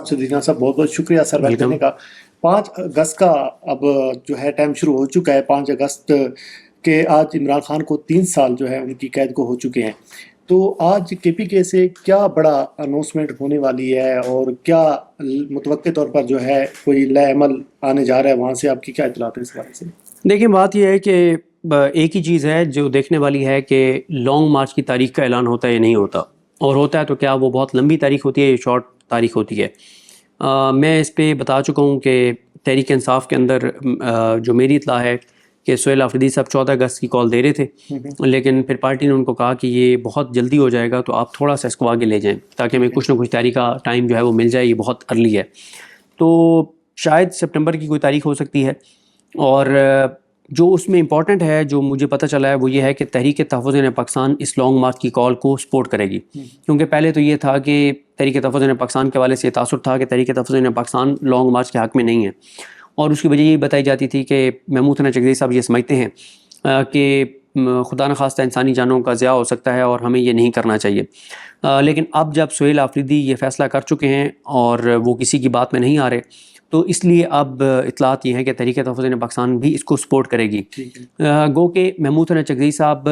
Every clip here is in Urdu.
صدیق صاحب بہت بہت شکریہ سر وقت دینے کا. 5 اگست کا اب جو ہے ٹائم شروع ہو چکا ہے. 5 اگست کے آج عمران خان کو 3 سال جو ہے ان کی قید کو ہو چکے ہیں. تو آج کے پی کے سے کیا بڑا اناؤنسمنٹ ہونے والی ہے اور کیا متوقع طور پر جو ہے کوئی نئے عمل آنے جا رہا ہے وہاں سے؟ آپ کی کیا اطلاعات ہیں اس بارے سے؟ دیکھیں بات یہ ہے کہ ایک ہی چیز ہے جو دیکھنے والی ہے کہ لانگ مارچ کی تاریخ کا اعلان ہوتا ہے یا نہیں ہوتا, اور ہوتا ہے تو کیا وہ بہت لمبی تاریخ ہوتی ہے یا شارٹ تاریخ ہوتی ہے. میں اس پہ بتا چکا ہوں کہ تحریک انصاف کے اندر جو میری اطلاع ہے کہ سہیل آفریدی صاحب 14 اگست کی کال دے رہے تھے, لیکن پھر پارٹی نے ان کو کہا کہ یہ بہت جلدی ہو جائے گا تو آپ تھوڑا سا اس کو آگے لے جائیں تاکہ ہمیں کچھ نہ کچھ تاریخ کا ٹائم جو ہے وہ مل جائے. یہ بہت ارلی ہے, تو شاید سپٹمبر کی کوئی تاریخ ہو سکتی ہے. اور جو اس میں امپورٹنٹ ہے جو مجھے پتہ چلا ہے وہ یہ ہے کہ تحریک تحفظ پاکستان اس لانگ مارچ کی کال کو سپورٹ کرے گی, کیونکہ پہلے تو یہ تھا کہ تحریک تحفظ پاکستان کے حوالے سے تاثر تھا کہ تحریک تحفظ پاکستان لانگ مارچ کے حق میں نہیں ہے, اور اس کی وجہ یہ بتائی جاتی تھی کہ محمود حسن چکزئی صاحب یہ سمجھتے ہیں کہ خدا نخواستہ انسانی جانوں کا ضیاع ہو سکتا ہے اور ہمیں یہ نہیں کرنا چاہیے. لیکن اب جب سہیل آفریدی یہ فیصلہ کر چکے ہیں اور وہ کسی کی بات میں نہیں آ رہے, تو اس لیے اب اطلاعات یہ ہیں کہ تحریک تحفظ پاکستان بھی اس کو سپورٹ کرے گی. گو کہ محمود حسن چکزئی صاحب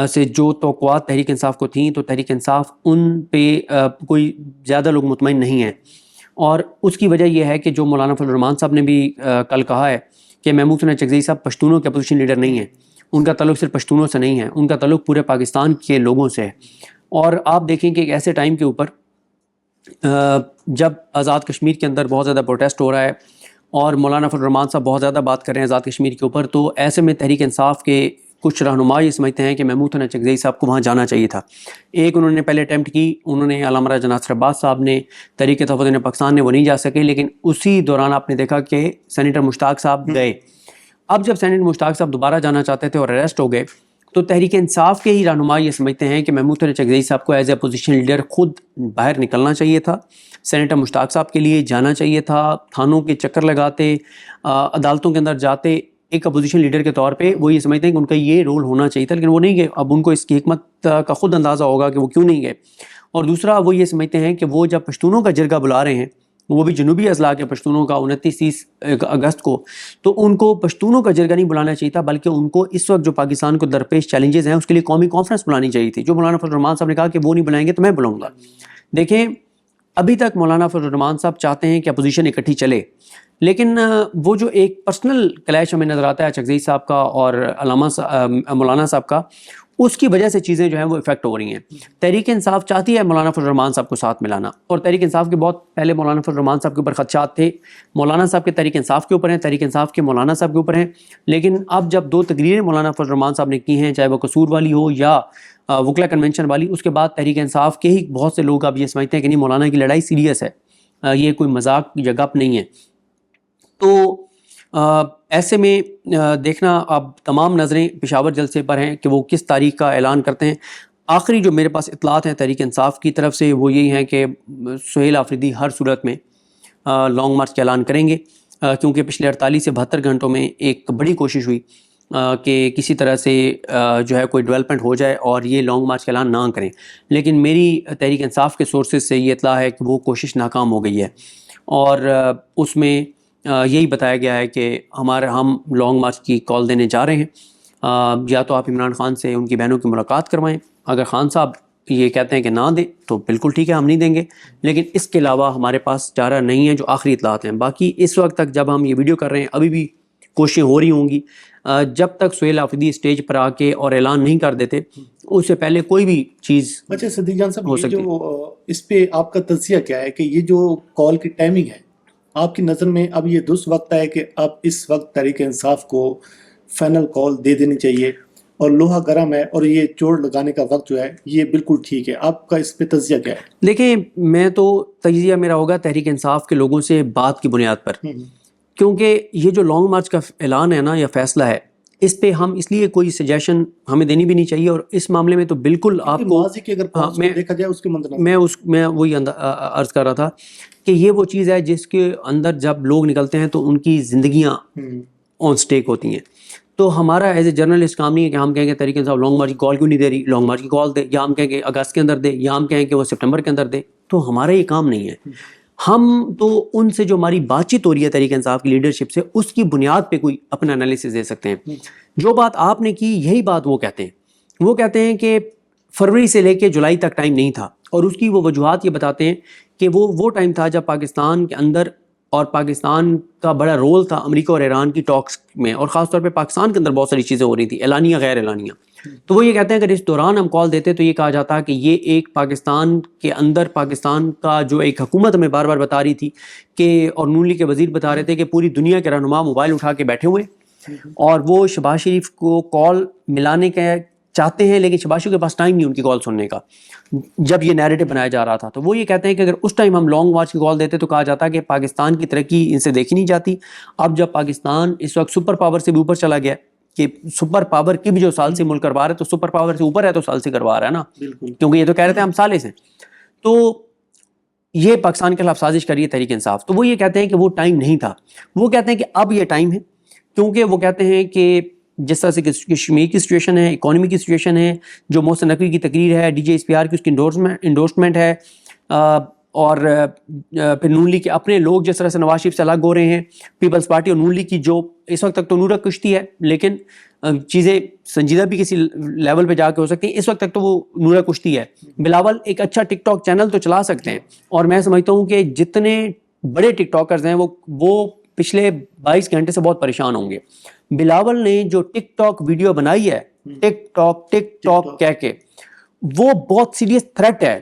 سے جو توقعات تحریک انصاف کو تھیں تو تحریک انصاف ان پہ کوئی زیادہ لوگ مطمئن نہیں ہیں, اور اس کی وجہ یہ ہے کہ جو مولانا فضل الرحمان صاحب نے بھی کل کہا ہے کہ محمود حسن چکزئی صاحب پشتونوں کے اپوزیشن لیڈر نہیں ہیں, ان کا تعلق صرف پشتونوں سے نہیں ہے, ان کا تعلق پورے پاکستان کے لوگوں سے ہے. اور آپ دیکھیں کہ ایک ایسے ٹائم کے اوپر جب آزاد کشمیر کے اندر بہت زیادہ پروٹیسٹ ہو رہا ہے اور مولانا فضل الرحمان صاحب بہت زیادہ بات کر رہے ہیں آزاد کشمیر کے اوپر, تو ایسے میں تحریک انصاف کے کچھ رہنما یہ سمجھتے ہیں کہ محمود حسن چکزئی صاحب کو وہاں جانا چاہیے تھا. ایک انہوں نے پہلے اٹیمپٹ کی, انہوں نے علامہ راجہ ناصر عباس صاحب نے, تحریک تحفظ پاکستان نے, وہ نہیں جا سکے, لیکن اسی دوران آپ نے دیکھا کہ سینیٹر مشتاق صاحب گئے. اب جب سینیٹر مشتاق صاحب دوبارہ جانا چاہتے تھے اور اریسٹ ہو گئے, تو تحریک انصاف کے ہی رہنما یہ سمجھتے ہیں کہ محمود حسن چکزئی صاحب کو ایز اے اپوزیشن لیڈر خود باہر نکلنا چاہیے تھا, سینیٹر مشتاق صاحب کے لیے جانا چاہیے تھا, تھانوں کے چکر لگاتے, عدالتوں کے اندر جاتے ایک اپوزیشن لیڈر کے طور پہ. وہ یہ سمجھتے ہیں کہ ان کا یہ رول ہونا چاہیے تھا, لیکن وہ نہیں گئے. اب ان کو اس کی حکمت کا خود اندازہ ہوگا کہ وہ کیوں نہیں گئے. اور دوسرا وہ یہ سمجھتے ہیں کہ وہ جب پشتونوں کا جرگہ بلا رہے ہیں, وہ بھی جنوبی اضلاع کے پشتونوں کا 29-30 اگست کو, تو ان کو پشتونوں کا جرگہ نہیں بلانا چاہیے تھا, بلکہ ان کو اس وقت جو پاکستان کو درپیش چیلنجز ہیں اس کے لیے قومی کانفرنس بلانی چاہیے تھی. جو مولانا فضل الرحمان صاحب نے کہا کہ وہ نہیں بلائیں گے تو میں بلاؤں گا. دیکھیں ابھی تک مولانا فضل الرحمان صاحب چاہتے ہیں کہ اپوزیشن اکٹھی چلے, لیکن وہ جو ایک پرسنل کلیش ہمیں نظر آتا ہے چکزئی صاحب کا اور علامہ مولانا صاحب کا, اس کی وجہ سے چیزیں جو ہیں وہ افیکٹ ہو رہی ہیں. تحریک انصاف چاہتی ہے مولانا فضل الرحمان صاحب کو ساتھ ملانا, اور تحریک انصاف کے بہت پہلے مولانا فضل الرحمان صاحب کے اوپر خدشات تھے. مولانا صاحب کے تحریک انصاف کے اوپر ہیں, تحریک انصاف کے مولانا صاحب کے اوپر ہیں, لیکن اب جب 2 تقریریں مولانا فضل الرحمان صاحب نے کی ہیں, چاہے وہ قصور والی ہو یا وکلا کنونشن والی, اس کے بعد تحریک انصاف کے ہی بہت سے لوگ اب یہ سمجھتے ہیں کہ نہیں مولانا کی لڑائی سیریس ہے, یہ کوئی مذاق یا گپ نہیں ہے. تو ایسے میں دیکھنا اب تمام نظریں پشاور جلسے پر ہیں کہ وہ کس تاریخ کا اعلان کرتے ہیں. آخری جو میرے پاس اطلاعات ہیں تحریک انصاف کی طرف سے وہ یہی ہیں کہ سہیل آفریدی ہر صورت میں لانگ مارچ کا اعلان کریں گے, کیونکہ پچھلے 48 سے 72 گھنٹوں میں ایک بڑی کوشش ہوئی کہ کسی طرح سے جو ہے کوئی ڈیولپمنٹ ہو جائے اور یہ لانگ مارچ کا اعلان نہ کریں, لیکن میری تحریک انصاف کے سورسز سے یہ اطلاع ہے کہ وہ کوشش ناکام ہو گئی ہے. اور اس میں یہی بتایا گیا ہے کہ ہم لانگ مارچ کی کال دینے جا رہے ہیں. یا تو آپ عمران خان سے ان کی بہنوں کی ملاقات کروائیں, اگر خان صاحب یہ کہتے ہیں کہ نہ دیں تو بالکل ٹھیک ہے, ہم نہیں دیں گے, لیکن اس کے علاوہ ہمارے پاس چارہ نہیں ہے. جو آخری اطلاعات ہیں, باقی اس وقت تک جب ہم یہ ویڈیو کر رہے ہیں ابھی بھی کوششیں ہو رہی ہوں گی. جب تک سہیل آفریدی اسٹیج پر آ کے اور اعلان نہیں کر دیتے اس سے پہلے کوئی بھی چیز اچھا صدیق جان صاحب, ہو سکتی. اس پہ آپ کا تجزیہ کیا ہے کہ یہ جو کال کی ٹائمنگ ہے آپ کی نظر میں اب یہ درست وقت ہے کہ اب اس وقت تحریک انصاف کو فائنل کال دے دینی چاہیے اور لوہا گرم ہے اور یہ چوڑ لگانے کا وقت جو ہے یہ بالکل ٹھیک ہے؟ آپ کا اس پہ تجزیہ کیا ہے؟ دیکھیں میں تو تجزیہ میرا ہوگا تحریک انصاف کے لوگوں سے بات کی بنیاد پر, کیونکہ یہ جو لانگ مارچ کا اعلان ہے نا یا فیصلہ ہے, اس پہ ہم اس لیے کوئی سجیشن ہمیں دینی بھی نہیں چاہیے. اور اس معاملے میں تو بالکل آپ کو دیکھا جائے اس کے میں وہی عرض کر رہا تھا کہ یہ وہ چیز ہے جس کے اندر جب لوگ نکلتے ہیں تو ان کی زندگیاں آن سٹیک ہوتی ہیں. تو ہمارا ایز اے جرنلسٹ کام نہیں ہے کہ ہم کہیں گے تحریک انصاف لانگ مارچ کی کال کیوں نہیں دے رہی, لانگ مارچ کی کال دے, یا ہم کہیں کہ اگست کے اندر دے, یا ہم کہیں کہ وہ سپٹمبر کے اندر دے. تو ہمارا یہ کام نہیں ہے. ہم تو ان سے جو ہماری بات چیت ہو رہی ہے تحریک انصاف کی لیڈرشپ سے, اس کی بنیاد پہ کوئی اپنا انالیسس دے سکتے ہیں. جو بات آپ نے کی یہی بات وہ کہتے ہیں کہ فروری سے لے کے جولائی تک ٹائم نہیں تھا, اور اس کی وہ وجوہات یہ بتاتے ہیں کہ وہ ٹائم تھا جب پاکستان کے اندر, اور پاکستان کا بڑا رول تھا امریکہ اور ایران کی ٹاکس میں, اور خاص طور پہ پاکستان کے اندر بہت ساری چیزیں ہو رہی تھیں اعلانیہ غیر اعلانیہ. تو وہ یہ کہتے ہیں کہ اس دوران ہم کال دیتے تو یہ کہا جاتا کہ یہ ایک پاکستان کے اندر پاکستان کا جو ایک حکومت ہمیں بار بار بتا رہی تھی کہ, اور نون لیگ کے وزیر بتا رہے تھے کہ پوری دنیا کے رہنما موبائل اٹھا کے بیٹھے ہوئے, اور وہ شہباز شریف کو کال ملانے کے چاہتے ہیں, لیکن شہباز شریف کے پاس ٹائم نہیں ان کی کال سننے کا, جب یہ نیریٹو بنایا جا رہا تھا. تو وہ یہ کہتے ہیں کہ اگر اس ٹائم ہم لانگ مارچ کی کال دیتے تو کہا جاتا کہ پاکستان کی ترقی ان سے دیکھی نہیں جاتی. اب جب پاکستان اس وقت سپر پاور سے بھی اوپر چلا گیا, کہ سپر پاور کی بھی جو سال سے ملک کروا رہا ہے, تو سپر پاور سے اوپر ہے تو سال سے کروا رہا ہے نا, کیونکہ یہ تو کہہ رہے تھے ہم سالے سے. تو یہ پاکستان کے خلاف سازش کری ہے تحریک انصاف. تو وہ یہ کہتے ہیں کہ وہ ٹائم نہیں تھا, وہ کہتے ہیں کہ اب یہ ٹائم ہے, کیونکہ وہ کہتے ہیں کہ جس طرح سے کشمیر کی سچویشن ہے, اکانومی کی سچویشن ہے, جو محسن نقوی کی تقریر ہے, D J S P R کی اس کی انڈورسمنٹ ہے, اور پھر نون لیگ کے اپنے لوگ جس طرح سے نواز شریف سے الگ ہو رہے ہیں, پیپلز پارٹی اور نون لیگ کی جو اس وقت تک تو نورہ کشتی ہے, لیکن چیزیں سنجیدہ بھی کسی لیول پہ جا کے ہو سکتی ہیں, اس وقت تک تو وہ نورہ کشتی ہے. بلاول ایک اچھا ٹک ٹاک چینل تو چلا سکتے ہیں, اور میں سمجھتا ہوں کہ جتنے بڑے ٹک ٹاکرز ہیں وہ پچھلے 22 گھنٹے سے بہت پریشان ہوں گے. بلاول نے جو ٹک ٹاک ویڈیو بنائی ہے, ٹک ٹاک کہہ کے, وہ بہت سیریس تھریٹ ہے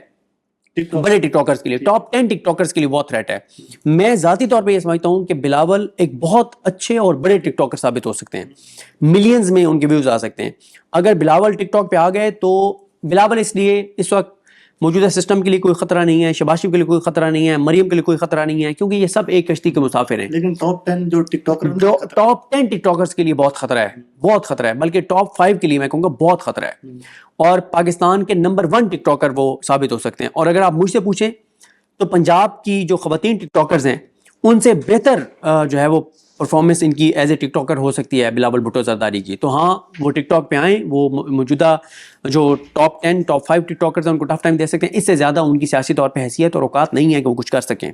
بڑے ٹک ٹاکرز کے لیے, ٹاپ 10 ٹک ٹاکرز کے لیے بہت تھریٹ ہے. میں ذاتی طور پہ یہ سمجھتا ہوں کہ بلاول ایک بہت اچھے اور بڑے ٹک ٹاکر ثابت ہو سکتے ہیں, ملینز میں ان کے ویوز آ سکتے ہیں. اگر بلاول ٹک ٹاک پہ آ گئے تو بلاول اس لیے اس وقت موجودہ سسٹم کے لیے کوئی خطرہ نہیں ہے, شہباز شریف کے لیے کوئی خطرہ نہیں ہے, مریم کے لیے کوئی خطرہ نہیں ہے, کیونکہ یہ سب ایک کشتی کے مسافر ہیں. لیکن ٹاپ 10 جو ٹک ٹاکر ٹاپ 10 ٹک ٹاکرز کے لیے بہت خطرہ ہے, بہت خطرہ ہے, بلکہ ٹاپ 5 کے لیے میں کہوں گا بہت خطرہ ہے, اور پاکستان کے نمبر 1 ٹک ٹاکر وہ ثابت ہو سکتے ہیں. اور اگر آپ مجھ سے پوچھیں تو پنجاب کی جو خواتین ٹک ٹاکرز ہیں ان سے بہتر جو ہے وہ پرفارمنس ان کی ایز اے ٹک ٹاکر ہو سکتی ہے بلاول بھٹو زرداری کی. تو ہاں وہ ٹک ٹاک پہ آئیں, وہ موجودہ جو ٹاپ 10 ٹاپ 5 ٹک ٹاکرز ہیں ان کو ٹف ٹائم دے سکتے ہیں. اس سے زیادہ ان کی سیاسی طور پہ حیثیت اور اوقات نہیں ہے کہ وہ کچھ کر سکیں.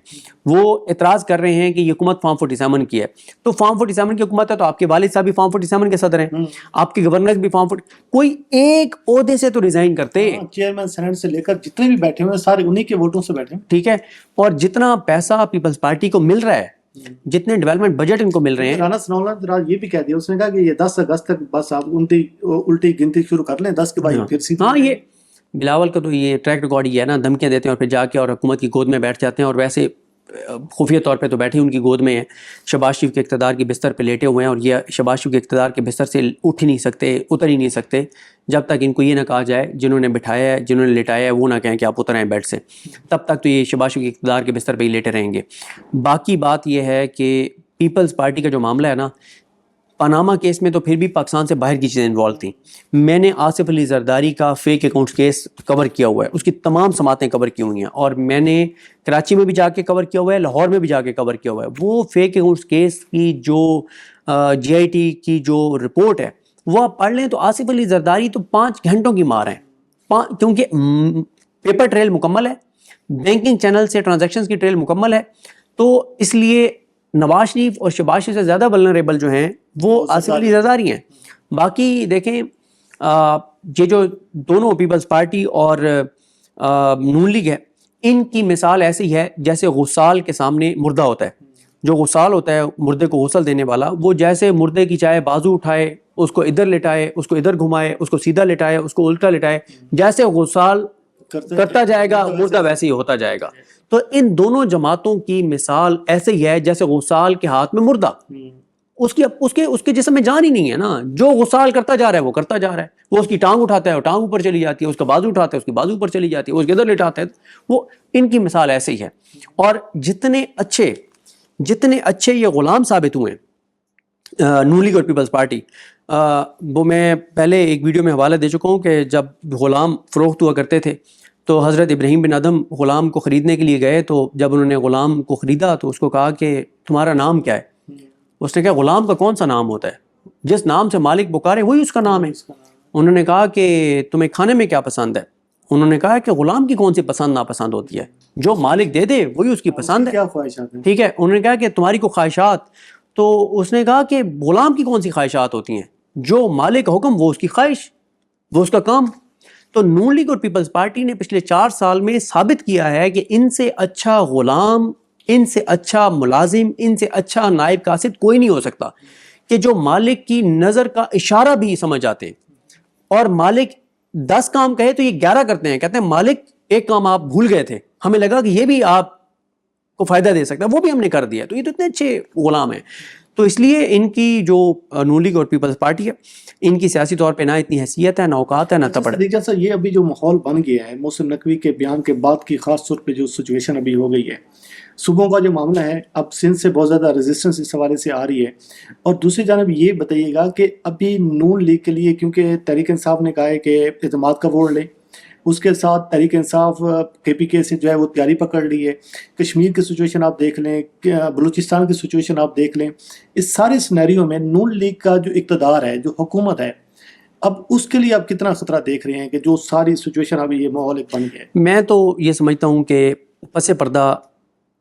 وہ اعتراض کر رہے ہیں کہ یہ حکومت فارم 47 کی ہے, تو فارم 47 کی حکومت ہے تو آپ کے والد صاحب بھی فارم 47 کے صدر ہیں, آپ کے گورنر بھی فارم 40, کوئی ایک عہدے سے تو ریزائن کرتے, چیئرمین سینٹ سے لے کر جتنے بھی بیٹھے ہوئے ہیں سارے انہی کے ووٹوں سے بیٹھے ہیں, ٹھیک ہے. اور جتنا پیسہ پیپلز پارٹی کو مل رہا ہے, جتنے ڈیولپمنٹ بجٹ ان کو مل رہے ہیں, رانا ثناءاللہ نے یہ بھی کہہ دیا, اس نے کہا کہ یہ 10 اگست تک بس آپ الٹی گنتی شروع کر لیں, 10 کے بعد پھر سیدھی. ہاں یہ بلاول کا تو یہ ٹریک ریکارڈ یہ ہے نا, دھمکیاں دیتے ہیں اور پھر جا کے اور حکومت کی گود میں بیٹھ جاتے ہیں, اور ویسے خفیہ طور پہ تو بیٹھے ان کی گود میں ہیں, شہباز شریف کے اقتدار کی بستر پہ لیٹے ہوئے ہیں, اور یہ شہباز شریف کے اقتدار کے بستر سے اٹھ ہی نہیں سکتے, اتر ہی نہیں سکتے جب تک ان کو یہ نہ کہا جائے جنہوں نے بٹھایا ہے, جنہوں نے لٹایا ہے, وہ نہ کہیں کہ آپ اتر آئیں بیڈ سے, تب تک تو یہ شہباز شریف کے اقتدار کے بستر پہ ہی لیٹے رہیں گے. باقی بات یہ ہے کہ پیپلز پارٹی کا جو معاملہ ہے نا, پاناما کیس میں تو پھر بھی پاکستان سے باہر کی چیزیں انوالو تھیں. میں نے آصف علی زرداری کا فیک اکاؤنٹس کیس کور کیا ہوا ہے, اس کی تمام سماعتیں کور کی ہوئی ہیں, اور میں نے کراچی میں بھی جا کے کور کیا ہوا ہے, لاہور میں بھی جا کے کور کیا ہوا ہے. وہ فیک اکاؤنٹس کیس کی جو GIT کی جو رپورٹ ہے وہ آپ پڑھ لیں تو آصف علی زرداری تو 5 گھنٹوں کی مار ہیں, کیونکہ پیپر ٹریل مکمل ہے, بینکنگ چینل سے ٹرانزیکشنز کی ٹریل مکمل ہے. تو اس لیے نواز شریف اور شہباز شریف سے زیادہ ولنریبل جو ہیں وہ آصف علی زرداری ہیں. باقی دیکھیں یہ جو دونوں پیپلز پارٹی اور نون لیگ ہے, ان کی مثال ایسی ہے جیسے غسال کے سامنے مردہ ہوتا ہے. جو غسال ہوتا ہے مردے کو غسل دینے والا, وہ جیسے مردے کی چاہے بازو اٹھائے, اس کو ادھر لٹائے, اس کو ادھر گھمائے, اس کو سیدھا لٹائے, اس کو الٹا لٹائے, جیسے غسال کرتا جائے گا مردہ ویسے ہی ہوتا جائے گا. تو ان دونوں جماعتوں کی مثال ایسے ہی ہے جیسے غسال کے ہاتھ میں مردہ, اس کے جسم میں جان ہی نہیں ہے نا, جو غسال کرتا جا رہا ہے وہ کرتا جا رہا ہے, وہ اس کی ٹانگ اٹھاتا ہے وہ ٹانگ اوپر چلی جاتی ہے, اس کا بازو اٹھاتا ہے اس کی بازو اوپر چلی جاتی ہے, اس کے ادھر لٹاتا ہے. وہ ان کی مثال ایسے ہی ہے. اور جتنے اچھے یہ غلام ثابت ہوئے نون لیگ اور پیپلز پارٹی, وہ میں پہلے ایک ویڈیو میں حوالہ دے چکا ہوں کہ جب غلام فروخت ہوا کرتے تھے تو حضرت ابراہیم بن ادم غلام کو خریدنے کے لیے گئے, تو جب انہوں نے غلام کو خریدا تو اس کو کہا کہ تمہارا نام کیا ہے؟ اس نے کہا غلام کا کون سا نام ہوتا ہے, جس نام سے مالک پکارے وہی اس کا نام ہے. انہوں نے کہا کہ تمہیں کھانے میں کیا پسند ہے؟ انہوں نے کہا کہ غلام کی کون سی پسند ناپسند ہوتی ہے، جو مالک دے دے وہی اس کی پسند ہے. کیا خواہشات ہیں؟ ٹھیک ہے، انہوں نے کہا کہ تمہاری کو خواہشات، تو اس نے کہا کہ غلام کی کون سی خواہشات ہوتی ہیں، جو مالک کا حکم وہ اس کی خواہش، وہ اس کا کام. تو نون لیگ اور پیپلز پارٹی نے پچھلے 4 سال میں ثابت کیا ہے کہ ان سے اچھا غلام، ان سے اچھا ملازم، ان سے اچھا نائب قاصد کوئی نہیں ہو سکتا، کہ جو مالک کی نظر کا اشارہ بھی سمجھ آتے ہیں. اور مالک 10 کام کہے تو یہ 11 کرتے ہیں. کہتے ہیں مالک ایک کام آپ بھول گئے تھے، ہمیں لگا کہ یہ بھی آپ کو فائدہ دے سکتا ہے، وہ بھی ہم نے کر دیا. تو یہ تو اتنے اچھے غلام ہیں. تو اس لیے ان کی جو نون لیگ اور پیپلز پارٹی ہے، ان کی سیاسی طور پہ نہ اتنی حیثیت ہے، نہ اوقات ہے، نہ تپڑ ہے. صدیق جان صاحب، یہ ابھی جو ماحول بن گیا ہے محسن نقوی کے بیان کے بعد کی، خاص طور پہ جو سچویشن ابھی ہو گئی ہے، صوبوں کا جو معاملہ ہے، اب سندھ سے بہت زیادہ ریزسٹنس اس حوالے سے آ رہی ہے. اور دوسری جانب یہ بتائیے گا کہ ابھی نون لیگ کے لیے، کیونکہ تحریک انصاف نے کہا ہے کہ اعتماد کا ووٹ لیں، اس کے ساتھ تحریک انصاف کے پی کے سے جو ہے وہ تیاری پکڑ لی ہے. کشمیر کی سچویشن آپ دیکھ لیں، بلوچستان کی سچویشن آپ دیکھ لیں. اس سارے سینیریو میں نون لیگ کا جو اقتدار ہے، جو حکومت ہے، اب اس کے لیے آپ کتنا خطرہ دیکھ رہے ہیں کہ جو ساری سچویشن ابھی یہ ماحول ایک بن گیا ہے؟ میں تو یہ سمجھتا ہوں کہ پس پردہ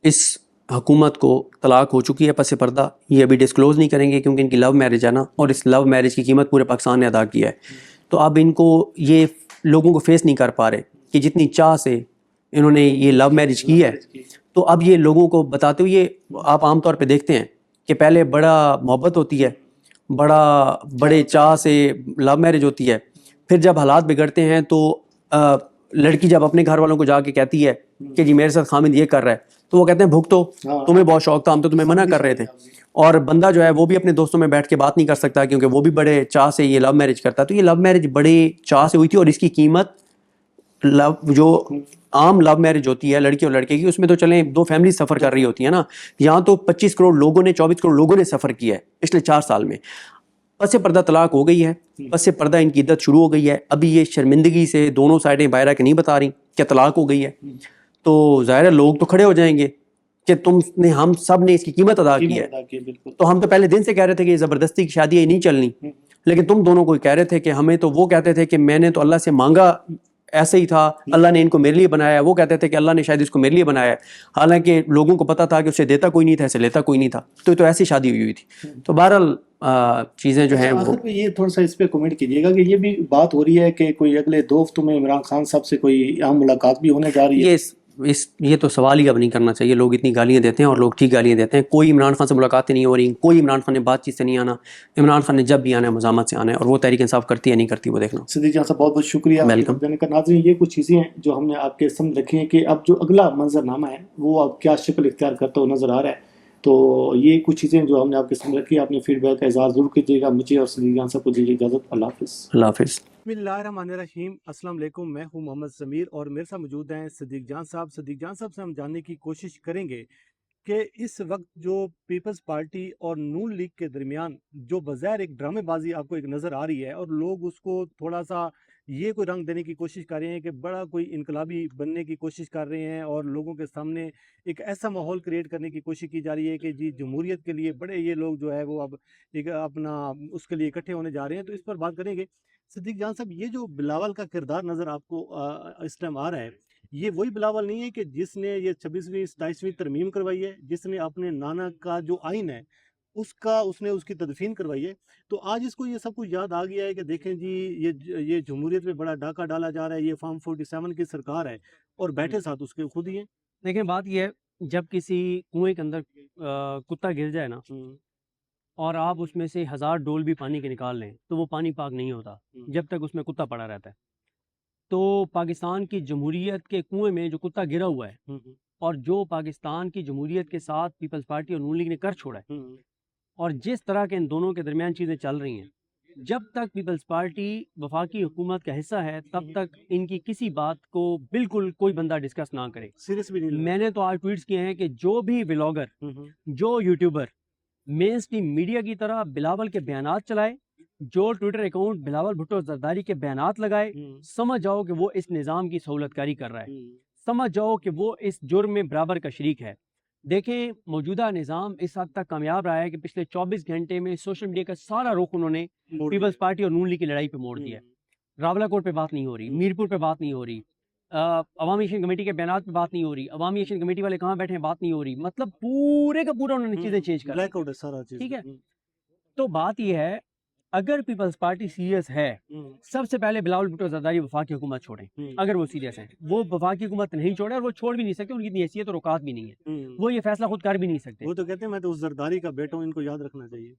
اس حکومت کو طلاق ہو چکی ہے. پس پردہ یہ ابھی ڈسکلوز نہیں کریں گے کیونکہ ان کی لو میرج ہے نا، اور اس لو میرج کی قیمت پورے پاکستان نے ادا کیا ہے. تو اب ان کو یہ لوگوں کو فیس نہیں کر پا رہے کہ جتنی چاہ سے انہوں نے یہ لو میرج کی ہے. تو اب یہ لوگوں کو بتاتے ہوئے، آپ عام طور پہ دیکھتے ہیں کہ پہلے بڑا محبت ہوتی ہے، بڑے چاہ سے لو میرج ہوتی ہے، پھر جب حالات بگڑتے ہیں تو لڑکی جب اپنے گھر والوں کو جا کے کہتی ہے کہ جی میرے ساتھ خامد یہ کر رہا ہے، تو وہ کہتے ہیں بھگتو، تمہیں بہت شوق تھا، ہم تو تمہیں منع کر رہے تھے. اور بندہ جو ہے وہ بھی اپنے دوستوں میں بیٹھ کے بات نہیں کر سکتا کیونکہ وہ بھی بڑے چاہ سے یہ لو میرج کرتا ہے. تو یہ لو میرج بڑے چاہ سے ہوئی تھی، اور اس کی قیمت جو عام لو میرج ہوتی ہے لڑکی اور لڑکے کی، اس میں تو چلیں 2 فیملی سفر کر رہی ہوتی ہیں نا. یہاں تو 25 کروڑ لوگوں نے، 24 کروڑ لوگوں نے سفر کیا ہے پچھلے 4 سال میں. پس پردہ طلاق ہو گئی ہے، پس پردہ ان کی عدت شروع ہو گئی ہے. ابھی یہ شرمندگی سے دونوں سائڈیں باہر کے نہیں بتا رہی کہ طلاق ہو گئی ہے. تو ظاہر ہے لوگ تو کھڑے ہو جائیں گے کہ تم نے، ہم سب نے اس کی قیمت ادا کی ہے. تو ہم تو پہلے دن سے کہہ رہے تھے کہ یہ زبردستی کی شادی ہے، یہ نہیں چلنی. لیکن تم دونوں کو کہہ رہے تھے کہ ہمیں، تو وہ کہتے تھے کہ میں نے تو اللہ سے مانگا، ایسے ہی تھا، اللہ نے ان کو میرے لیے بنایا ہے. وہ کہتے تھے کہ اللہ نے شاید اس کو میرے لیے بنایا ہے، حالانکہ لوگوں کو پتا تھا کہ اسے دیتا کوئی نہیں تھا، اسے لیتا کوئی نہیں تھا. تو ایسی شادی ہوئی تھی. تو بہرحال چیزیں جو ہیں وہ، آخر میں یہ تھوڑا سا اس پہ کمنٹ کیجیے گا کہ یہ بھی بات ہو رہی ہے کہ کوئی اگلے 2 ہفتوں میں عمران خان صاحب سے کوئی اہم ملاقات بھی ہونے جا رہی ہے. یہ تو سوال ہی اب نہیں کرنا چاہیے. لوگ اتنی گالیاں دیتے ہیں اور لوگ ٹھیک گالیاں دیتے ہیں. کوئی عمران خان سے ملاقاتیں نہیں ہو رہی، کوئی عمران خان نے بات چیت سے نہیں آنا. عمران خان نے جب بھی آنا ہے مزاحمت سے آنا ہے، اور وہ تحریک انصاف کرتی ہے نہیں کرتی وہ دیکھنا. صدیق جان صاحب بہت بہت شکریہ. ویلکم. ناظرین، یہ کچھ چیزیں ہیں جو ہم نے آپ کے سامنے رکھی ہیں کہ اب جو اگلا منظر نامہ ہے وہ اب کیا شکل اختیار کرتا ہوا نظر آ رہا ہے. تو یہ کچھ چیزیں جو ہم نے آپ کے سامنے رکھی، آپ نے فیڈ بیک کا اظہار ضرور کیجیے گا. مجھے اور صدیق جان صاحب کو دیجیے اجازت. اللہ حافظ. اللہ حافظ. بسم اللہ الرحمن الرحیم. السلام علیکم، میں ہوں محمد ضمیر اور میرے ساتھ موجود ہیں صدیق جان صاحب. صدیق جان صاحب سے ہم جاننے کی کوشش کریں گے کہ اس وقت جو پیپلز پارٹی اور نون لیگ کے درمیان جو بظاہر ایک ڈرامے بازی آپ کو ایک نظر آ رہی ہے، اور لوگ اس کو تھوڑا سا یہ کوئی رنگ دینے کی کوشش کر رہے ہیں کہ بڑا کوئی انقلابی بننے کی کوشش کر رہے ہیں، اور لوگوں کے سامنے ایک ایسا ماحول کریٹ کرنے کی کوشش کی جا رہی ہے کہ جی جمہوریت کے لیے بڑے یہ لوگ جو ہے وہ اب ایک اپنا اس کے لیے اکٹھے ہونے جا رہے ہیں. تو اس پر بات کریں گے. صدیق جان صاحب، یہ جو بلاول کا کردار نظر آپ کو اس ٹائم آ رہا ہے، یہ وہی بلاول نہیں ہے کہ جس نے یہ 26ویں 27ویں ترمیم کروائی ہے، جس نے اپنے نانا کا جو آئین ہے اس نے اس کی تدفین کروائی ہے. تو آج اس کو یہ سب کچھ یاد آ گیا ہے کہ دیکھیں جی یہ جمہوریت میں بڑا ڈاکہ ڈالا جا رہا ہے، یہ فارم 47 کی سرکار ہے، اور بیٹھے ساتھ اس کے خود ہی ہیں. دیکھیں بات یہ ہے، جب کسی کنویں کے اندر کتا گر جائے نا، اور آپ اس میں سے 1000 ڈول بھی پانی کے نکال لیں تو وہ پانی پاک نہیں ہوتا جب تک اس میں کتا پڑا رہتا ہے. تو پاکستان کی جمہوریت کے کنویں میں جو کتا گرا ہوا ہے، اور جو پاکستان کی جمہوریت کے ساتھ پیپلز پارٹی اور نون لیگ نے کر چھوڑا ہے، اور جس طرح کے ان دونوں کے درمیان چیزیں چل رہی ہیں، جب تک پیپلز پارٹی وفاقی حکومت کا حصہ ہے تب تک ان کی کسی بات کو بالکل کوئی بندہ ڈسکس نہ کرے. سیریس بھی نہیں. میں نے تو آج ٹویٹس کیے ہیں کہ جو بھی ولاگر، جو یوٹیوبر مین اسٹریم میڈیا کی طرح بلاول کے بیانات چلائے، جو ٹویٹر اکاؤنٹ بلاول بھٹو زرداری کے بیانات لگائے، سمجھ جاؤ کہ وہ اس نظام کی سہولت کاری کر رہا ہے. سمجھ جاؤ کہ وہ اس جرم میں برابر کا شریک ہے. دیکھیں، موجودہ نظام اس حد تک کامیاب رہا ہے کہ پچھلے 24 گھنٹے میں سوشل میڈیا کا سارا رخ انہوں نے پیپلز پارٹی اور نون لیگ کی لڑائی پہ موڑ دیا ہے. راولہ کوٹ پہ بات نہیں ہو رہی، میرپور پہ بات نہیں ہو رہی، عوامی ایکشن کمیٹی کے بیانات پہ بات نہیں ہو رہی, عوامی ایکشن کمیٹی والے کہاں بیٹھے ہیں بات نہیں ہو رہی, مطلب پورے کا پورا انہوں نے چیزیں چینج کر بلیک آؤٹ ہے سارا چیز. ٹھیک ہے. تو بات یہ ہے اگر پیپلز پارٹی سیریس ہے, سب سے پہلے بلاول بھٹو زرداری وفاقی حکومت چھوڑیں. اگر وہ سیریس ہیں, وہ وفاقی حکومت نہیں چھوڑے, اور وہ چھوڑ بھی نہیں سکتے, ان کی اتنی حیثیت اور اوقات بھی نہیں ہے, وہ یہ فیصلہ خود کر بھی نہیں سکتے. وہ تو کہتے ہیں میں تو اس زرداری کا بیٹا ہوں, ان کو یاد رکھنا چاہیے.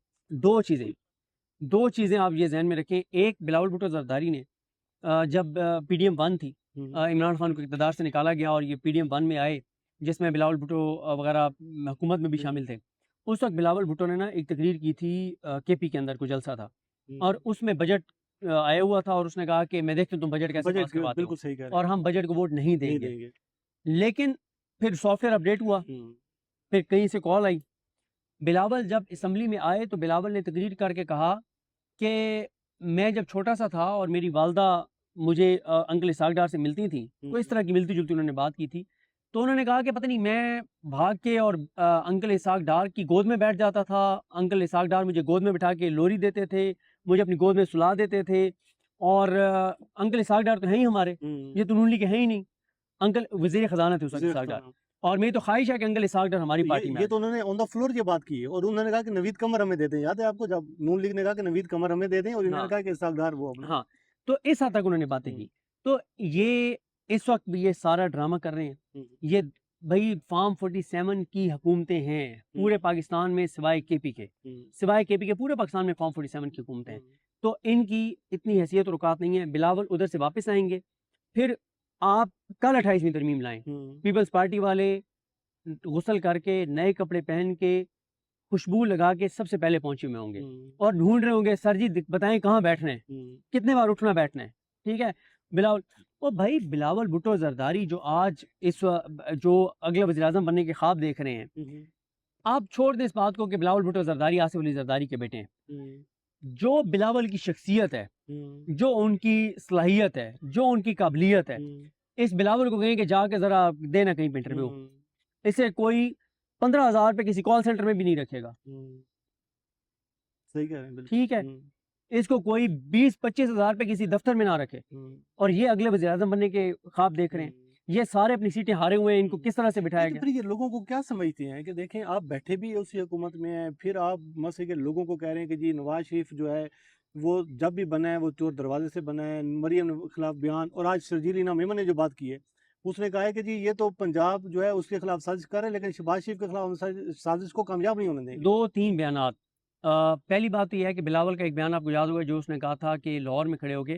دو چیزیں آپ یہ ذہن میں رکھیں. ایک, بلاول بھٹو زرداری نے جب پی ڈی ایم 1 تھی, عمران خان کو اقتدار سے نکالا گیا اور یہ پی ڈی ایم 1 میں آئے جس میں بلاول بھٹو وغیرہ حکومت میں بھی شامل تھے, اس وقت بلاول بھٹو نے نا ایک تقریر کی تھی کے پی کے اندر, کوئی جلسہ تھا, اور اس میں بجٹ آیا ہوا تھا, اور اس نے کہا کہ میں دیکھتا ہوں تم بجٹ کیسے پاس کرواتے ہو, اور ہم بجٹ کو ووٹ نہیں دیں گے. لیکن پھر سافٹ ویئر اپڈیٹ ہوا, پھر کہیں سے کال آئی. بلاول جب اسمبلی میں آئے تو بلاول نے تقریر کر کے کہا کہ میں جب چھوٹا سا تھا اور میری والدہ مجھے انکل اسحاق ڈار سے ملتی تھیں, تو اس طرح کی ملتی جلتی انہوں نے بات کی تھی, تو انہوں نے کہا کہ پتہ نہیں میں بھاگ کے اور انکل اسحاق ڈار کی گود میں بیٹھ جاتا تھا, انکل اسحاق ڈار مجھے گود میں بٹھا کے لوری دیتے تھے, مجھے اپنی گود میں سلا دیتے تھے, اور انکل اسحاق ڈار تو ہیں ہی ہمارے, یہ تو نون لیگ کے ہیں ہی نہیں, انکل وزیر خزانہ تھے اس وقت اسحاق ڈار, اور میری تو خواہش ہے کہ انکل اسحاق ڈار ہماری پارٹی میں. یہ تو انہوں نے آن دا فلور کی بات کی ہے, اور انہوں نے کہا کہ نوید قمر ہمیں دے دیں. یاد ہے آپ کو جب نون لیگ نے کہا کہ نوید قمر ہمیں دے دیں, اور انہوں نے کہا کہ اسحاق ڈار وہ اپنا. ہاں, تو اس حد تک انہوں نے باتیں کی. تو یہ اس وقت بھی یہ سارا ڈرامہ کر رہے ہیں. یہ بھائی فارم 47 کی حکومتیں ہیں پورے پاکستان میں, سوائے کے پی کے پورے پاکستان میں فارم 47 کی حکومتیں ہیں. تو ان کی اتنی حیثیت اور اوقات نہیں ہے. بلاول ادھر سے واپس آئیں گے, پھر آپ کل 28ویں ترمیم لائیں, پیپلز پارٹی والے غسل کر کے نئے کپڑے پہن کے خوشبو لگا کے سب سے پہلے پہنچے ہوئے ہوں گے, اور ڈھونڈ رہے ہوں گے سر جی بتائیں کہاں بیٹھنا ہے, کتنے بار اٹھنا بیٹھنا ہے. ٹھیک ہے, بلاول او بھائی بلاول بھٹو زرداری جو آج جو اگلے وزیر اعظم بننے کے خواب دیکھ رہے ہیں, آپ چھوڑ دیں اس بات کو کہ بلاول بھٹو زرداری آصف علی زرداری کے بیٹے ہیں. جو بلاول کی شخصیت ہے, جو ان کی صلاحیت ہے, جو ان کی قابلیت ہے, اس بلاول کو کہیں کہ جا کے ذرا دینا کہیں پہ انٹرویو, اسے کوئی 15,000 پہ کسی کال سینٹر میں بھی نہیں رکھے گا. صحیح کہہ رہے ہیں, ٹھیک ہے, اس کو کوئی 20-25 ہزار پہ کسی دفتر میں نہ رکھے. اور یہ اگلے وزیر اعظم بننے کے خواب دیکھ رہے ہیں, یہ سارے اپنی سیٹیں ہارے ہوئے ہیں, ان کو کس طرح سے بٹھایا گیا. پھر یہ لوگوں کو کیا سمجھتے ہیں کہ دیکھیں آپ بیٹھے بھی اسی حکومت میں ہیں, پھر آپ مسئلے کے لوگوں کو کہہ رہے ہیں کہ جی نواز شریف جو ہے وہ جب بھی بنا ہے وہ چور دروازے سے بنا ہے, مریم کے خلاف بیان, اور آج شرجیل انعام میمن نے جو بات کی ہے اس نے کہا ہے کہ جی یہ تو پنجاب جو ہے اس کے خلاف سازش کر رہے ہیں, لیکن شہباز شریف کے خلاف سازش کو کامیاب نہیں ہونے دیں گے. 2-3 بیانات. پہلی بات تو یہ ہے کہ بلاول کا ایک بیان آپ کو یاد ہوگا جو اس نے کہا تھا کہ لاہور میں کھڑے ہو کے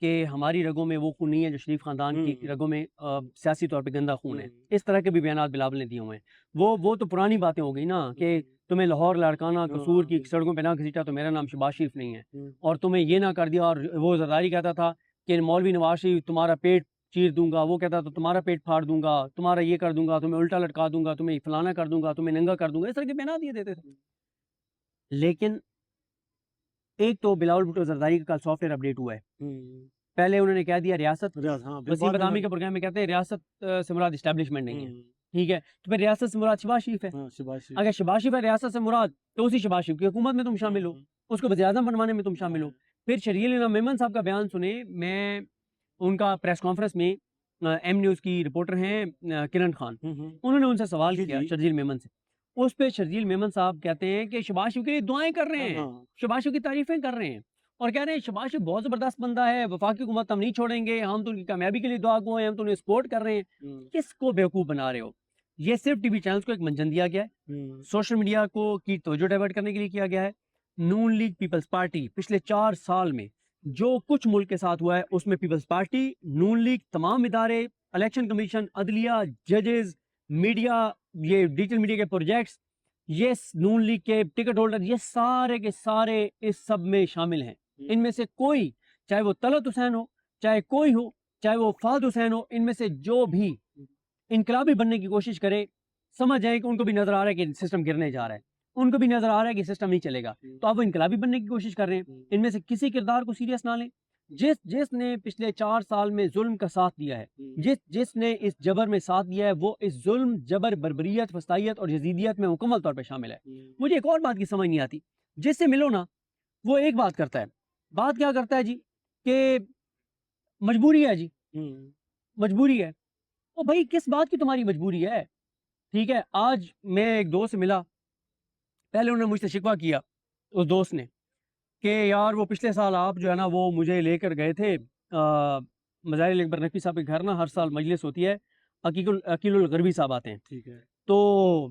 کہ ہماری رگوں میں وہ خون نہیں ہے جو شریف خاندان کی رگوں میں سیاسی طور پہ گندا خون ہے. اس طرح کے بھی بیانات بلاول نے دیے ہوئے ہیں. وہ تو پرانی باتیں ہو گئی نا کہ تمہیں لاہور لاڑکانہ قصور کی سڑکوں پہ نہ گھسیٹا تو میرا نام شہباز شریف نہیں ہے, اور تمہیں یہ نہ کر دیا. اور وہ زرداری کہتا تھا کہ مولوی نواز شریف تمہارا پیٹ چیر دوں گا, وہ کہتا تو تمہارا پیٹ پھاڑ دوں گا, تمہارا یہ کر دوں گا, تمہیں الٹا لٹکا دوں گا, تمہیں فلانا کر دوں گا, تمہیں ننگا کر دوں گا, اس طرح کے بیانات دیے دیتے تھے. لیکن ایک تو بلاول بھٹو زرداری کا کل سافٹ ویئر اپڈیٹ ہوا ہے. پہلے انہوں نے کہہ دیا ریاست, وسیم بدامی کے پروگرام میں کہتے ہیں ریاست سے مراد اسٹیبلشمنٹ نہیں ہے. ٹھیک ہے, تو پھر ریاست سے مراد شہباز شریف ہے. اگر شہباز شریف ہے ریاست سے مراد, تو اسی شہباز شریف کی حکومت میں تم شامل ہو, اس کو وزیر اعظم بنوانے میں تم شامل ہو. پھر شرجیل انعام میمن صاحب کا بیان سنیں, میں ان کا پریس کانفرنس میں ایم نیوز کی رپورٹر ہیں کرن خان, انہوں نے ان سے سوال کیا شرجیل میمن سے. اس پہ شرجیل میمن صاحب کہتے ہیں کہ شہباز شریف کے لیے دعائیں کر رہے ہیں, شہباز شریف کی تعریفیں کر رہے ہیں, اور کہہ رہے ہیں شہباز شریف بہت زبردست بندہ ہے, وفاقی حکومت ہم نہیں چھوڑیں گے, ہم تو ان کی کامیابی کے لیے دعا گو ہیں, ہم تو انہیں سپورٹ کر رہے ہیں. کس کو بیوقوف بنا رہے ہو؟ یہ صرف ٹی وی چینلز کو ایک منجن دیا گیا ہے, سوشل میڈیا کو کی توجہ ڈائیورٹ کرنے کے لیے کیا گیا ہے. نون لیگ پیپلز پارٹی پچھلے 4 سال میں جو کچھ ملک کے ساتھ ہوا ہے اس میں پیپلز پارٹی, نون لیگ, تمام ادارے, الیکشن کمیشن, عدلیہ, ججز, میڈیا, یہ ڈیجیٹل میڈیا کے پروجیکٹس, یہ نون لیگ کے ٹکٹ ہولڈر, یہ سارے کے سارے اس سب میں شامل ہیں. ان میں سے کوئی, چاہے وہ طلعت حسین ہو, چاہے کوئی ہو, چاہے وہ فہد حسین ہو, ان میں سے جو بھی انقلابی بننے کی کوشش کرے, سمجھ جائیں کہ ان کو بھی نظر آ رہا ہے کہ سسٹم گرنے جا رہا ہے, ان کو بھی نظر آ رہا ہے کہ سسٹم نہیں چلے گا, تو آپ وہ انقلابی بننے کی کوشش کر رہے ہیں. ان میں سے کسی کردار کو سیریس نہ لیں. جس نے پچھلے 4 سال میں ظلم کا ساتھ دیا ہے, جس نے اس جبر میں ساتھ دیا ہے, وہ اس ظلم, جبر, بربریت, فسطائیت اور یزیدیت میں مکمل طور پہ شامل ہے. مجھے ایک اور بات کی سمجھ نہیں آتی, جس سے ملو نا وہ ایک بات کرتا ہے, بات کیا کرتا ہے جی کہ مجبوری ہے جی, مجبوری ہے. او بھائی کس بات کی تمہاری مجبوری ہے؟ ٹھیک ہے. آج میں ایک دوست سے ملا, پہلے انہوں نے مجھ سے شکوہ کیا اس دوست نے کہ یار وہ پچھلے سال آپ جو ہے نا وہ مجھے لے کر گئے تھے مظاہر اکبر نقوی صاحب کے گھر نا, ہر سال مجلس ہوتی ہے, عقیل الغربی صاحب آتے ہیں. ٹھیک ہے. تو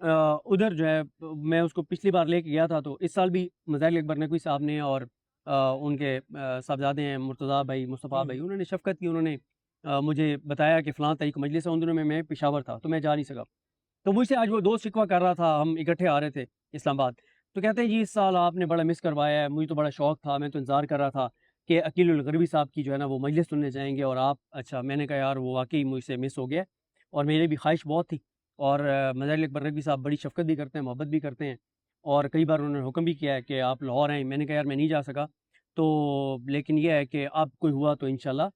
ادھر جو ہے میں اس کو پچھلی بار لے کے گیا تھا, تو اس سال بھی مظاہر اکبر نقوی صاحب نے اور ان کے صاحبزادے ہیں مرتضیٰ بھائی, مصطفیٰ بھائی, انہوں نے شفقت کی, انہوں نے مجھے بتایا کہ فلاں تاریخ مجلس ہے. ان دنوں میں پشاور تھا تو میں جا نہیں سکا. تو مجھ سے آج وہ دوست شکوہ کر رہا تھا, ہم اکٹھے آ رہے تھے اسلام آباد, تو کہتے ہیں جی اس سال آپ نے بڑا مس کروایا ہے, مجھے تو بڑا شوق تھا, میں تو انتظار کر رہا تھا کہ عقیل الغربی صاحب کی جو ہے نا وہ مجلس سننے جائیں گے اور آپ. اچھا, میں نے کہا یار وہ واقعی مجھ سے مس ہو گیا, اور میری بھی خواہش بہت تھی, اور مظاہر اکبر نقوی صاحب بڑی شفقت بھی کرتے ہیں, محبت بھی کرتے ہیں, اور کئی بار انہوں نے حکم بھی کیا ہے کہ آپ لاہور آئیں. میں نے کہا یار میں نہیں جا سکا, تو لیکن یہ ہے کہ اب کوئی ہوا تو انشاءاللہ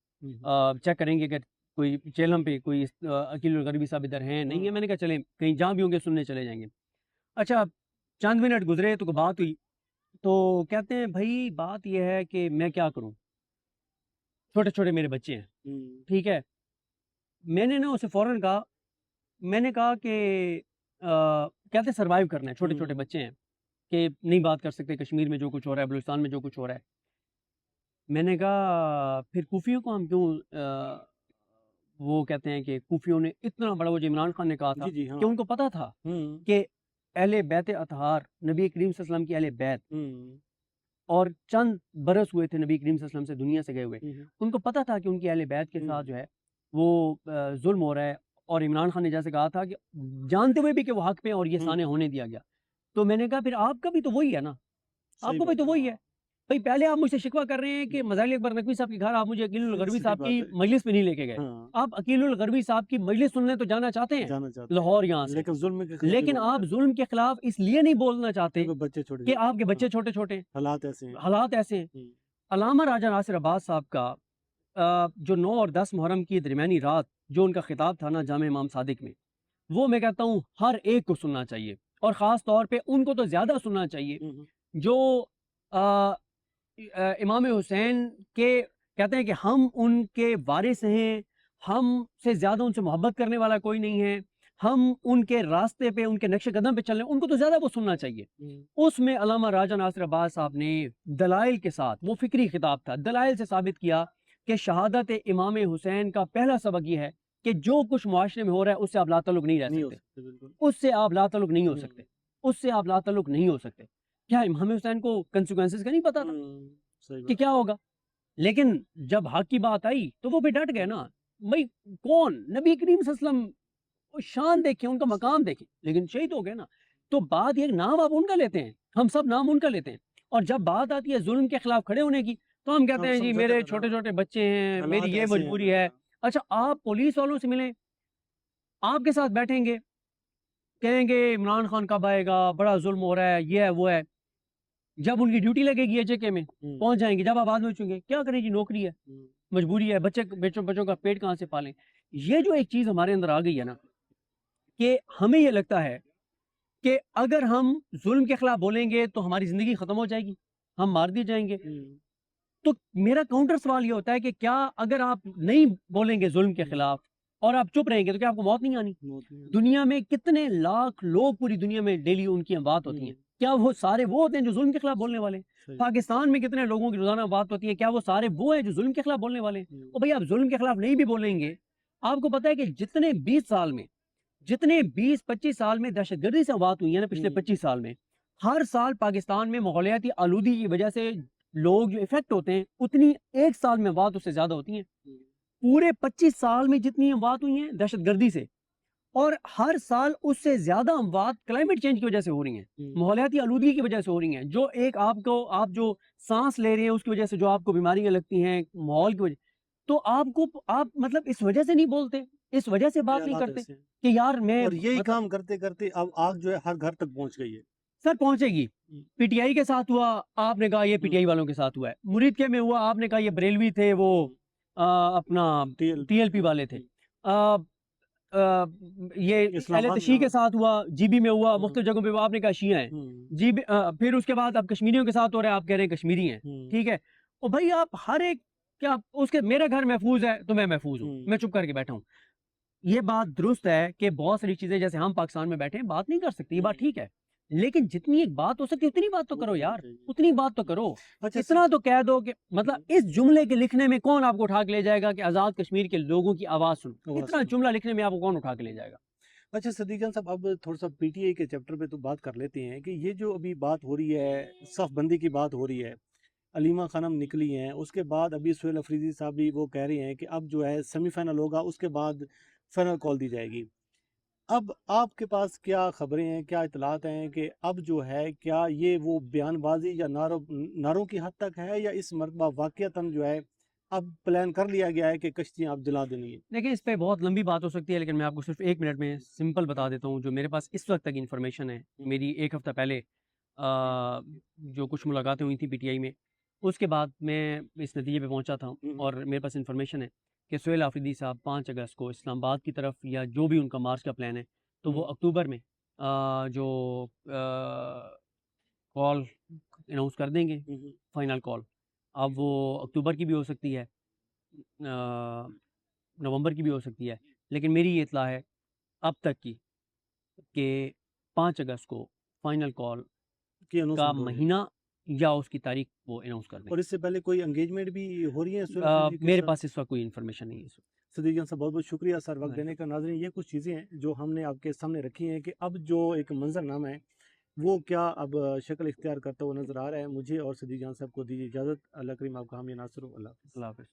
چیک کریں گے کہ کوئی چیلم پہ کوئی عقیل الغربی صاحب ادھر ہیں نہیں ہے. میں نے کہا چلیں کہیں جہاں بھی ہوں گے سننے چلے جائیں گے. اچھا, چند منٹ گزرے تو بات ہوئی, تو کہتے ہیں بھائی بات یہ ہے کہ میں کیا کروں, چھوٹے چھوٹے میرے بچے ہیں. ٹھیک ہے. میں نے نا اسے فوراً کہا, میں نے کہا کہ کہتے سروائیو کرنا ہے, چھوٹے چھوٹے بچے ہیں کہ نہیں بات کر سکتے, کشمیر میں جو کچھ ہو رہا ہے, بلوچستان میں جو کچھ ہو رہا ہے. میں نے کہا پھر کوفیوں کو ہم کیوں وہ کہتے ہیں کہ کوفیوں نے اتنا بڑا, وہ جو عمران خان نے کہا تھا کہ ان کو پتا تھا کہ اہل بیت اطہار نبی کریم صلی اللہ علیہ وسلم کی اہل بیت, اور چند برس ہوئے تھے نبی کریم صلی اللہ علیہ وسلم سے دنیا سے گئے ہوئے, ان کو پتا تھا کہ ان کی اہل بیت کے ساتھ جو ہے وہ ظلم ہو رہا ہے. اور عمران خان نے جیسے کہا تھا کہ جانتے ہوئے بھی کہ وہ حق پہ اور یہ سانے ہونے دیا گیا. تو میں نے کہا پھر آپ کا بھی تو وہی ہے نا, آپ کو بھی تو وہی ہے بھائی. پہلے آپ مجھ سے شکوہ کر رہے ہیں کہ مظاہر اکبر نقوی صاحب کے گھر آپ مجھے عقیل الغربی صاحب کی مجلس پہ نہیں لے کے گئے. آپ عقیل الغربی صاحب کی مجلس سننے تو جانا چاہتے ہیں لاہور یہاں سے, لیکن آپ ظلم کے خلاف اس لیے نہیں بولنا چاہتے کہ آپ کے بچے چھوٹے چھوٹے, حالات ایسے ہیں. علامہ راجہ ناصر عباس صاحب کا جو 9 اور 10 محرم کی درمیانی رات جو ان کا خطاب تھا نا جامع امام صادق میں, وہ میں کہتا ہوں ہر ایک کو سننا چاہیے, اور خاص طور پہ ان کو تو زیادہ سننا چاہیے جو امام حسین کے کہتے ہیں کہ ہم ان کے وارث ہیں, ہم سے زیادہ ان سے محبت کرنے والا کوئی نہیں ہے, ہم ان کے راستے پہ ان کے نقش قدم پہ چل رہے ہیں, ان کو تو زیادہ وہ سننا چاہیے. اس میں علامہ راجہ ناصر عباس صاحب نے دلائل کے ساتھ, وہ فکری خطاب تھا, دلائل سے ثابت کیا کہ شہادت امام حسین کا پہلا سبق یہ ہے کہ جو کچھ معاشرے میں ہو رہا ہے اس سے آپ لا تعلق نہیں رہ سکتے, اس سے آپ لا تعلق نہیں ہو سکتے, اس سے آپ لا تعلق نہیں ہو سکتے. کیا امام حسین کو کنسیکوینسز کا نہیں پتا تھا کہ کیا ہوگا؟ لیکن جب حق کی بات آئی تو وہ بھی ڈٹ گئے نا. بھائی کون نبی کریم صلی اللہ علیہ وسلم, شان دیکھیں, ان کا مقام دیکھیں, لیکن شہید ہو گئے نا. تو بات یہ نام آپ ان کا لیتے ہیں, ہم سب نام ان کا لیتے ہیں, اور جب بات آتی ہے ظلم کے خلاف کھڑے ہونے کی تو ہم کہتے ہیں جی میرے چھوٹے چھوٹے بچے ہیں, میری یہ مجبوری ہے. اچھا, آپ پولیس والوں سے ملیں, آپ کے ساتھ بیٹھیں گے, کہیں گے عمران خان کب آئے گا, بڑا ظلم ہو رہا ہے, یہ ہے وہ ہے. جب ان کی ڈیوٹی لگے گی JK میں پہنچ جائیں گے, جب آپ آدمی پوچھیں گے کیا کریں جی, نوکری ہے, مجبوری ہے, بچوں کا پیٹ کہاں سے پالیں. یہ جو ایک چیز ہمارے اندر آ گئی ہے نا, کہ ہمیں یہ لگتا ہے کہ اگر ہم ظلم کے خلاف بولیں گے تو ہماری زندگی ختم ہو جائے گی, ہم مار دیے جائیں گے. تو میرا کاؤنٹر سوال یہ ہوتا ہے کہ کیا اگر آپ نہیں بولیں گے ظلم کے خلاف اور آپ چپ رہیں گے تو کیا آپ کو موت نہیں آنی؟ دنیا میں کتنے لاکھ لوگ پوری دنیا میں ڈیلی ان کی بات ہوتی ہیں, کیا وہ سارے وہ ہوتے ہیں جو ظلم کے خلاف بولنے والے؟ پاکستان میں کتنے لوگوں کی روزانہ بات ہوتی ہے, کیا وہ سارے وہ ہیں جو ظلم کے خلاف بولنے والے؟ اور بھائی آپ ظلم کے خلاف نہیں بھی بولیں گے, آپ کو پتا ہے کہ جتنے 20-25 سال میں دہشت گردی سے بات ہوئی ہے نا, پچھلے 25 سال میں, ہر سال پاکستان میں ماحولیاتی آلودگی کی وجہ سے لوگ جو افیکٹ ہوتے ہیں اتنی ایک سال میں بات اس سے زیادہ ہوتی ہیں. پورے 25 سال میں جتنی اموات ہوئی ہیں دہشت گردی سے, اور ہر سال اس سے زیادہ اموات کلائمیٹ چینج کی وجہ سے ہو رہی ہیں, ماحولیاتی آلودگی کی وجہ سے ہو رہی ہیں. جو ایک آپ جو سانس لے رہے ہیں اس کی وجہ سے جو آپ کو بیماریاں لگتی ہیں ماحول کی وجہ, تو آپ مطلب اس وجہ سے نہیں بولتے, اس وجہ سے بات نہیں کرتے کہ یار میں, اور یہی کام کرتے کرتے اب آگ جو ہے ہر گھر تک پہنچ گئی ہے. سر پہنچے گی. PTI کے ساتھ ہوا, آپ نے کہا یہ PTI والوں کے ساتھ ہوا ہے. مرید کے میں ہوا, آپ نے کہا یہ بریلوی تھے, وہ اپنا TLP والے تھے. یہ اہل تشیع کے ساتھ ہوا, GB میں ہوا, مختلف جگہوں پہ آپ نے کہا شیعہ ہیں. پھر اس کے بعد اب کشمیریوں کے ساتھ ہو رہا ہے, آپ کہہ رہے ہیں کشمیری ہیں. ٹھیک ہے, اور بھائی آپ ہر ایک کیا اس کے میرا گھر محفوظ ہے تو میں محفوظ ہوں، میں چپ کر کے بیٹھا ہوں. یہ بات درست ہے کہ بہت ساری چیزیں جیسے ہم پاکستان میں بیٹھے ہیں بات نہیں کر سکتے، یہ بات ٹھیک ہے، لیکن جتنی ایک بات ہو سکتی ہے اتنی بات تو کرو یار، اتنی بات تو کرو. اچھا اتنا تو کہہ دو کہ مطلب اس جملے کے لکھنے میں کون آپ کو اٹھا کے لے جائے گا کہ آزاد کشمیر کے لوگوں کی آواز سنو، اتنا جملہ لکھنے میں آپ کو کون اٹھا کے لے جائے گا. اچھا صدیق جان صاحب، اب تھوڑا سا پی ٹی آئی کے چیپٹر پہ تو بات کر لیتے ہیں کہ یہ جو ابھی بات ہو رہی ہے، صف بندی کی بات ہو رہی ہے، علیمہ خانم نکلی ہیں، اس کے بعد ابھی سہیل افریدی صاحب بھی وہ کہہ رہے ہیں کہ اب جو ہے سیمی فائنل ہوگا، اس کے بعد فائنل کال دی جائے گی. اب آپ کے پاس کیا خبریں ہیں، کیا اطلاعات ہیں کہ اب جو ہے کیا یہ وہ بیان بازی یا نعروں کی حد تک ہے، یا اس مرتبہ واقعتاً جو ہے اب پلان کر لیا گیا ہے کہ کشتیاں اب جلا دینی ہیں؟ دیکھیں اس پہ بہت لمبی بات ہو سکتی ہے، لیکن میں آپ کو صرف 1 منٹ میں سمپل بتا دیتا ہوں جو میرے پاس اس وقت تک انفارمیشن ہے. میری 1 ہفتہ پہلے جو کچھ ملاقاتیں ہوئی تھیں پی ٹی آئی میں، اس کے بعد میں اس نتیجے پہ پہنچا تھا، اور میرے پاس انفارمیشن ہے کہ سہیل آفریدی صاحب 5 اگست کو اسلام آباد کی طرف یا جو بھی ان کا مارچ کا پلان ہے تو وہ اکتوبر میں جو کال اناؤنس کر دیں گے، فائنل کال. اب وہ اکتوبر کی بھی ہو سکتی ہے، نومبر کی بھی ہو سکتی ہے، لیکن میری یہ اطلاع ہے اب تک کی کہ 5 اگست کو فائنل کال کا مہینہ یا اس کی تاریخ وہ اناؤنس کر دیں. اور اس سے پہلے کوئی انگیجمنٹ بھی ہو رہی ہے میرے پاس اس وقت کوئی انفارمیشن نہیں ہے. صدیق جان صاحب بہت بہت شکریہ سر وقت دینے کا. ناظرین یہ کچھ چیزیں ہیں جو ہم نے آپ کے سامنے رکھی ہیں کہ اب جو ایک منظر نامہ ہے وہ کیا اب شکل اختیار کرتا ہوا نظر آ رہا ہے. مجھے اور صدیق جان صاحب کو دیجیے اجازت. اللہ کریم آپ کا حامی ناصر. اللہ حافظ.